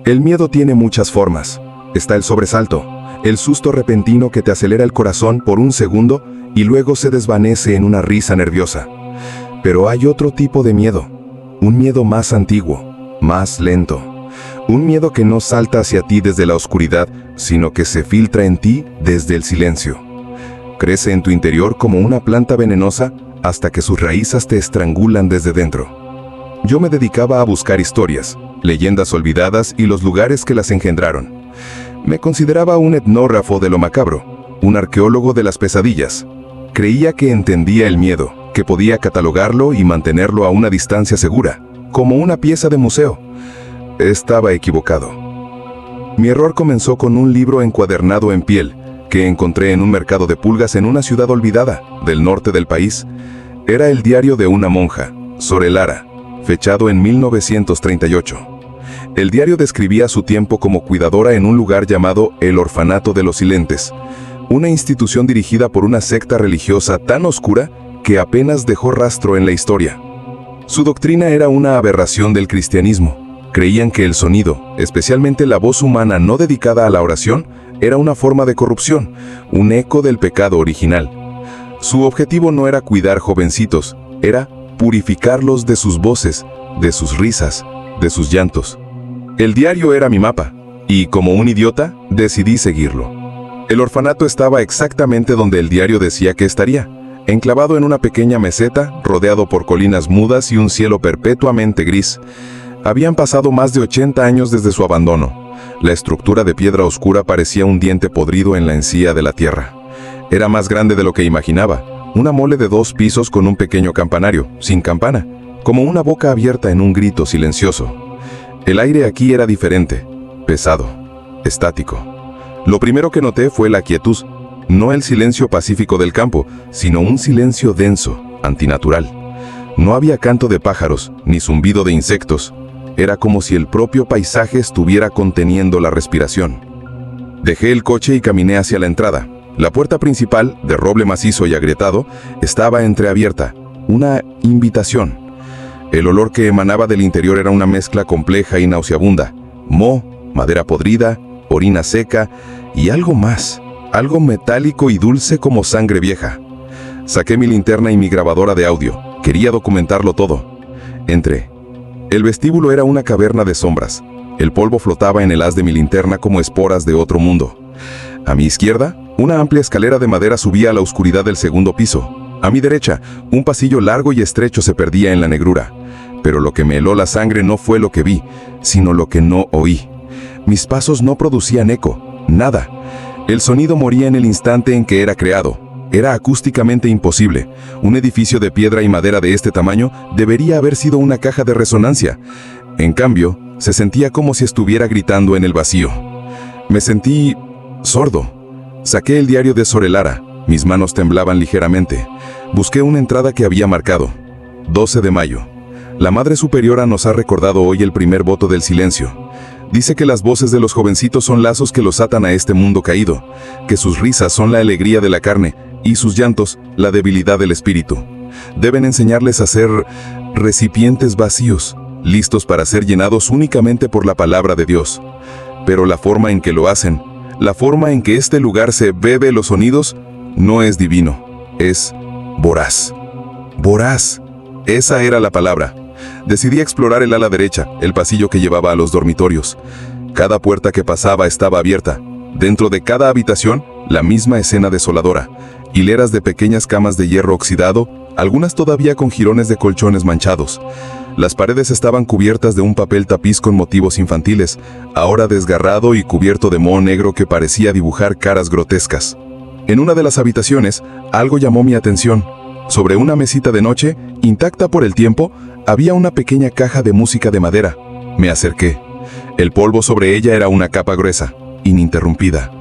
El miedo tiene muchas formas. Está el sobresalto, el susto repentino que te acelera el corazón por un segundo y luego se desvanece en una risa nerviosa. Pero hay otro tipo de miedo, un miedo más antiguo, más lento. Un miedo que no salta hacia ti desde la oscuridad, sino que se filtra en ti desde el silencio. Crece en tu interior como una planta venenosa hasta que sus raíces te estrangulan desde dentro. Yo me dedicaba a buscar historias, leyendas olvidadas y los lugares que las engendraron. Me consideraba un etnógrafo de lo macabro, un arqueólogo de las pesadillas. Creía que entendía el miedo, que podía catalogarlo y mantenerlo a una distancia segura, como una pieza de museo. Estaba equivocado. Mi error comenzó con un libro encuadernado en piel, que encontré en un mercado de pulgas en una ciudad olvidada, del norte del país. Era el diario de una monja, Sor Lara, fechado en 1938. El diario describía su tiempo como cuidadora en un lugar llamado el Orfanato de los Silentes, una institución dirigida por una secta religiosa tan oscura que apenas dejó rastro en la historia. Su doctrina era una aberración del cristianismo. Creían que el sonido, especialmente la voz humana no dedicada a la oración, era una forma de corrupción, un eco del pecado original. Su objetivo no era cuidar jovencitos, era purificarlos de sus voces, de sus risas, de sus llantos. El diario era mi mapa, y como un idiota, decidí seguirlo. El orfanato estaba exactamente donde el diario decía que estaría, enclavado en una pequeña meseta, rodeado por colinas mudas y un cielo perpetuamente gris. Habían pasado más de 80 años desde su abandono. La estructura de piedra oscura parecía un diente podrido en la encía de la tierra. Era más grande de lo que imaginaba, una mole de 2 pisos con un pequeño campanario, sin campana, como una boca abierta en un grito silencioso. El aire aquí era diferente, pesado, estático. Lo primero que noté fue la quietud, no el silencio pacífico del campo, sino un silencio denso, antinatural. No había canto de pájaros, ni zumbido de insectos. Era como si el propio paisaje estuviera conteniendo la respiración. Dejé el coche y caminé hacia la entrada. La puerta principal, de roble macizo y agrietado, estaba entreabierta, una invitación. El olor que emanaba del interior era una mezcla compleja y nauseabunda. Moho, madera podrida, orina seca y algo más, algo metálico y dulce como sangre vieja. Saqué mi linterna y mi grabadora de audio. Quería documentarlo todo. Entré. El vestíbulo era una caverna de sombras. El polvo flotaba en el haz de mi linterna como esporas de otro mundo. A mi izquierda, una amplia escalera de madera subía a la oscuridad del segundo piso. A mi derecha, un pasillo largo y estrecho se perdía en la negrura. Pero lo que me heló la sangre no fue lo que vi, sino lo que no oí. Mis pasos no producían eco, nada. El sonido moría en el instante en que era creado. Era acústicamente imposible. Un edificio de piedra y madera de este tamaño debería haber sido una caja de resonancia. En cambio, se sentía como si estuviera gritando en el vacío. Me sentí sordo. Saqué el diario de Sor Lara. Mis manos temblaban ligeramente. Busqué una entrada que había marcado. 12 de mayo. La Madre Superiora nos ha recordado hoy el primer voto del silencio. Dice que las voces de los jovencitos son lazos que los atan a este mundo caído, que sus risas son la alegría de la carne y sus llantos la debilidad del espíritu. Deben enseñarles a ser recipientes vacíos, listos para ser llenados únicamente por la palabra de Dios. Pero la forma en que lo hacen, la forma en que este lugar se bebe los sonidos, no es divino, es voraz. Voraz. Esa era la palabra. Decidí explorar el ala derecha, el pasillo que llevaba a los dormitorios. Cada puerta que pasaba estaba abierta. Dentro de cada habitación, la misma escena desoladora. Hileras de pequeñas camas de hierro oxidado, algunas todavía con jirones de colchones manchados. Las paredes estaban cubiertas de un papel tapiz con motivos infantiles, ahora desgarrado y cubierto de moho negro que parecía dibujar caras grotescas. En una de las habitaciones, algo llamó mi atención. Sobre una mesita de noche, intacta por el tiempo, había una pequeña caja de música de madera. Me acerqué. El polvo sobre ella era una capa gruesa, ininterrumpida.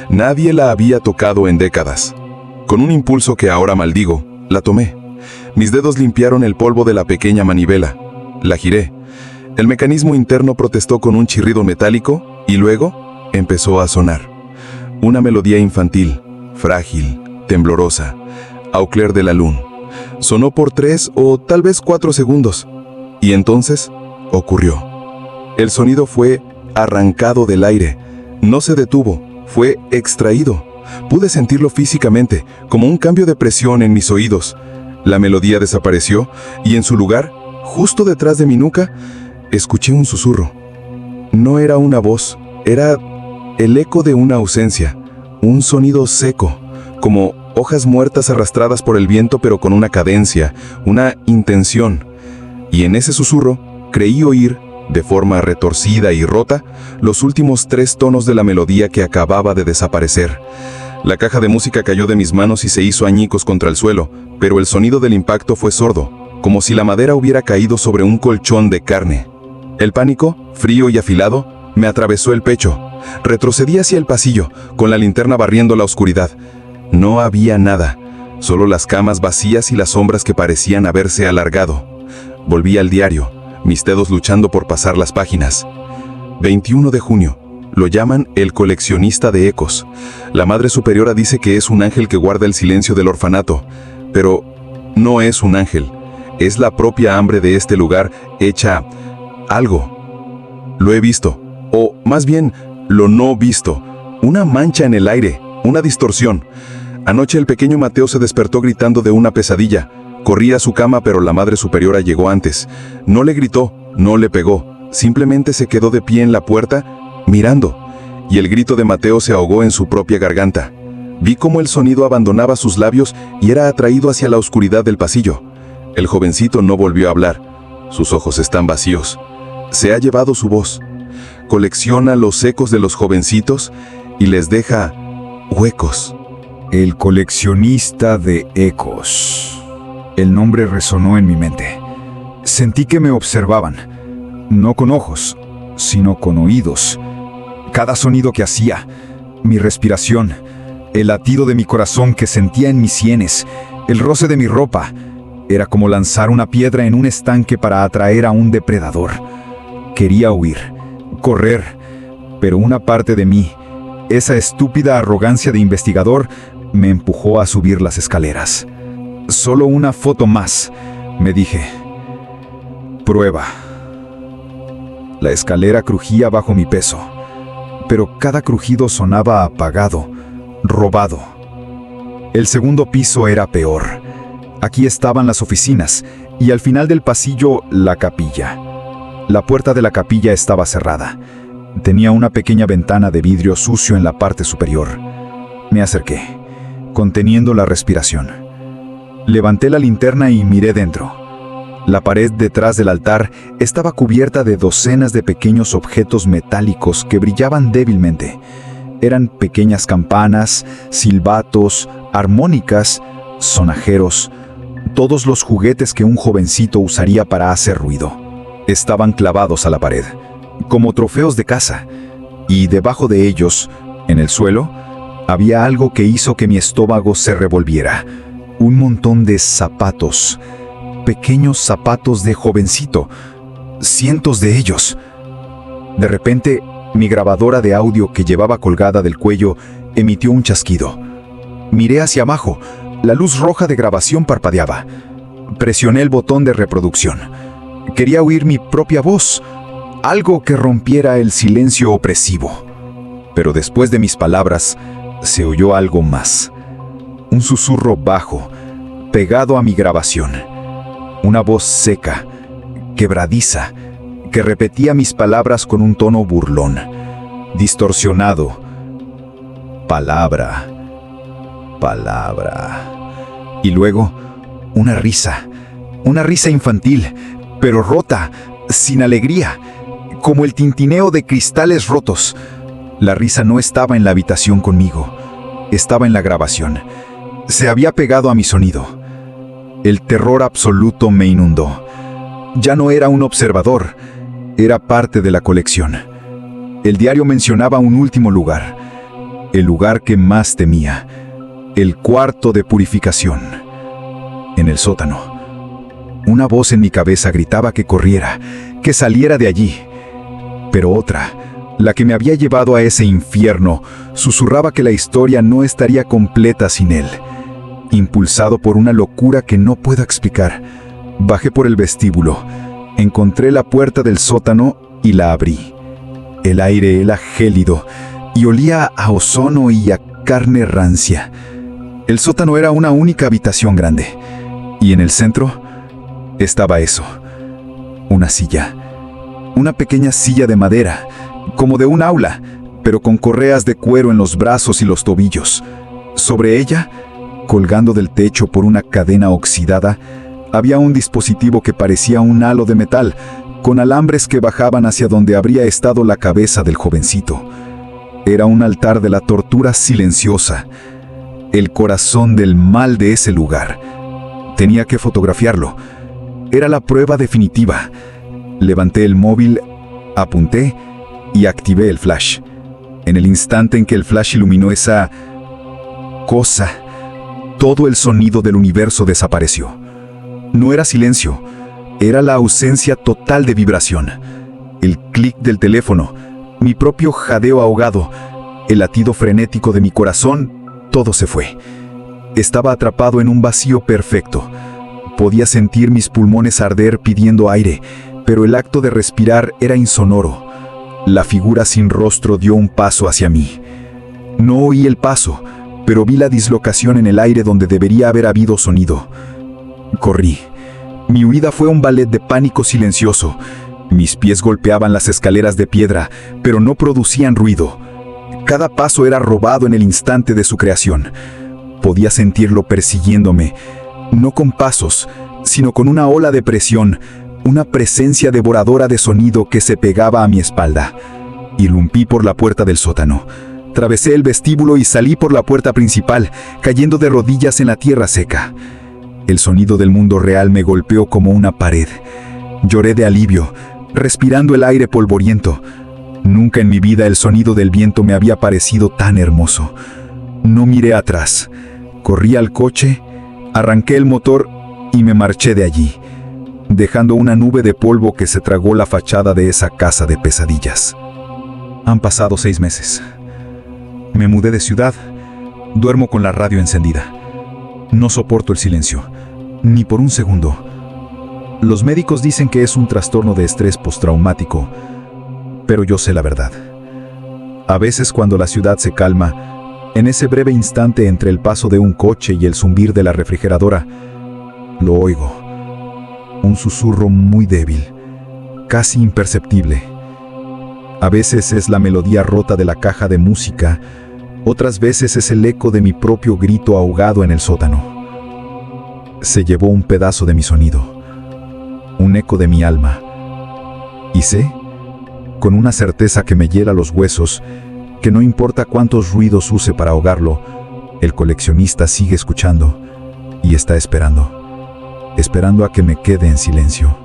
Nadie la había tocado en décadas. Con un impulso que ahora maldigo, la tomé. Mis dedos limpiaron el polvo de la pequeña manivela. La giré. El mecanismo interno protestó con un chirrido metálico y luego empezó a sonar. Una melodía infantil, frágil, temblorosa. Au clair de la lune. Sonó por 3 o tal vez 4 segundos. Y entonces ocurrió. El sonido fue arrancado del aire. No se detuvo, fue extraído. Pude sentirlo físicamente, como un cambio de presión en mis oídos. La melodía desapareció y en su lugar, justo detrás de mi nuca, escuché un susurro. No era una voz, era el eco de una ausencia, un sonido seco, como hojas muertas arrastradas por el viento, pero con una cadencia, una intención. Y en ese susurro creí oír, de forma retorcida y rota, los últimos 3 tonos de la melodía que acababa de desaparecer. La caja de música cayó de mis manos y se hizo añicos contra el suelo, pero el sonido del impacto fue sordo, como si la madera hubiera caído sobre un colchón de carne. El pánico, frío y afilado, me atravesó el pecho. Retrocedí hacia el pasillo, con la linterna barriendo la oscuridad. No había nada, solo las camas vacías y las sombras que parecían haberse alargado. Volví al diario, mis dedos luchando por pasar las páginas. 21 de junio. Lo llaman el coleccionista de ecos. La Madre Superiora dice que es un ángel que guarda el silencio del orfanato, pero no es un ángel. Es la propia hambre de este lugar hecha algo. Lo he visto, o más bien, lo no visto. Una mancha en el aire, una distorsión. Anoche el pequeño Mateo se despertó gritando de una pesadilla. Corría a su cama, pero la Madre Superiora llegó antes. No le gritó, no le pegó. Simplemente se quedó de pie en la puerta, mirando. Y el grito de Mateo se ahogó en su propia garganta. Vi cómo el sonido abandonaba sus labios y era atraído hacia la oscuridad del pasillo. El jovencito no volvió a hablar. Sus ojos están vacíos. Se ha llevado su voz. Colecciona los ecos de los jovencitos y les deja huecos. El coleccionista de ecos. El nombre resonó en mi mente. Sentí que me observaban, no con ojos, sino con oídos. Cada sonido que hacía, mi respiración, el latido de mi corazón que sentía en mis sienes, el roce de mi ropa, era como lanzar una piedra en un estanque para atraer a un depredador. Quería huir, correr, pero una parte de mí, esa estúpida arrogancia de investigador, me empujó a subir las escaleras. Solo una foto más, me dije. Prueba. La escalera crujía bajo mi peso, pero cada crujido sonaba apagado, robado. El segundo piso era peor. Aquí estaban las oficinas y al final del pasillo la capilla. La puerta de la capilla estaba cerrada. Tenía una pequeña ventana de vidrio sucio en la parte superior. Me acerqué, conteniendo la respiración. Levanté la linterna y miré dentro. La pared detrás del altar estaba cubierta de docenas de pequeños objetos metálicos que brillaban débilmente. Eran pequeñas campanas, silbatos, armónicas, sonajeros, todos los juguetes que un jovencito usaría para hacer ruido. Estaban clavados a la pared, como trofeos de caza, y debajo de ellos, en el suelo, había algo que hizo que mi estómago se revolviera. Un montón de zapatos, pequeños zapatos de jovencito, cientos de ellos. De repente, mi grabadora de audio que llevaba colgada del cuello emitió un chasquido. Miré hacia abajo, la luz roja de grabación parpadeaba. Presioné el botón de reproducción. Quería oír mi propia voz, algo que rompiera el silencio opresivo. Pero después de mis palabras, se oyó algo más. Un susurro bajo, pegado a mi grabación. Una voz seca, quebradiza, que repetía mis palabras con un tono burlón, distorsionado. Palabra, palabra. Y luego, una risa infantil, pero rota, sin alegría, como el tintineo de cristales rotos. La risa no estaba en la habitación conmigo, estaba en la grabación. Se había pegado a mi sonido. El terror absoluto me inundó. Ya no era un observador, era parte de la colección. El diario mencionaba un último lugar, el lugar que más temía, el cuarto de purificación, en el sótano. Una voz en mi cabeza gritaba que corriera, que saliera de allí. Pero otra, la que me había llevado a ese infierno, susurraba que la historia no estaría completa sin él. Impulsado por una locura que no puedo explicar, bajé por el vestíbulo, encontré la puerta del sótano y la abrí. El aire era gélido y olía a ozono y a carne rancia. El sótano era una única habitación grande, y en el centro estaba eso, una silla. Una pequeña silla de madera, como de un aula, pero con correas de cuero en los brazos y los tobillos. Sobre ella, colgando del techo por una cadena oxidada, había un dispositivo que parecía un halo de metal, con alambres que bajaban hacia donde habría estado la cabeza del jovencito. Era un altar de la tortura silenciosa, el corazón del mal de ese lugar. Tenía que fotografiarlo. Era la prueba definitiva. Levanté el móvil, apunté y activé el flash. En el instante en que el flash iluminó esa cosa, todo el sonido del universo desapareció. No era silencio, era la ausencia total de vibración. El clic del teléfono, mi propio jadeo ahogado, el latido frenético de mi corazón, todo se fue. Estaba atrapado en un vacío perfecto. Podía sentir mis pulmones arder pidiendo aire, pero el acto de respirar era insonoro. La figura sin rostro dio un paso hacia mí. No oí el paso, pero vi la dislocación en el aire donde debería haber habido sonido. Corrí. Mi huida fue un ballet de pánico silencioso. Mis pies golpeaban las escaleras de piedra, pero no producían ruido. Cada paso era robado en el instante de su creación. Podía sentirlo persiguiéndome, no con pasos, sino con una ola de presión, una presencia devoradora de sonido que se pegaba a mi espalda. Irrumpí por la puerta del sótano. Atravesé el vestíbulo y salí por la puerta principal, cayendo de rodillas en la tierra seca. El sonido del mundo real me golpeó como una pared. Lloré de alivio, respirando el aire polvoriento. Nunca en mi vida el sonido del viento me había parecido tan hermoso. No miré atrás. Corrí al coche, arranqué el motor y me marché de allí, dejando una nube de polvo que se tragó la fachada de esa casa de pesadillas. Han pasado 6 meses. Me mudé de ciudad. Duermo con la radio encendida. No soporto el silencio, ni por un segundo. Los médicos dicen que es un trastorno de estrés postraumático, pero yo sé la verdad. A veces cuando la ciudad se calma, en ese breve instante entre el paso de un coche y el zumbir de la refrigeradora, lo oigo. Un susurro muy débil, casi imperceptible. A veces es la melodía rota de la caja de música, otras veces es el eco de mi propio grito ahogado en el sótano. Se llevó un pedazo de mi sonido, un eco de mi alma. Y sé, con una certeza que me hiela los huesos, que no importa cuántos ruidos use para ahogarlo, el coleccionista sigue escuchando y está esperando a que me quede en silencio.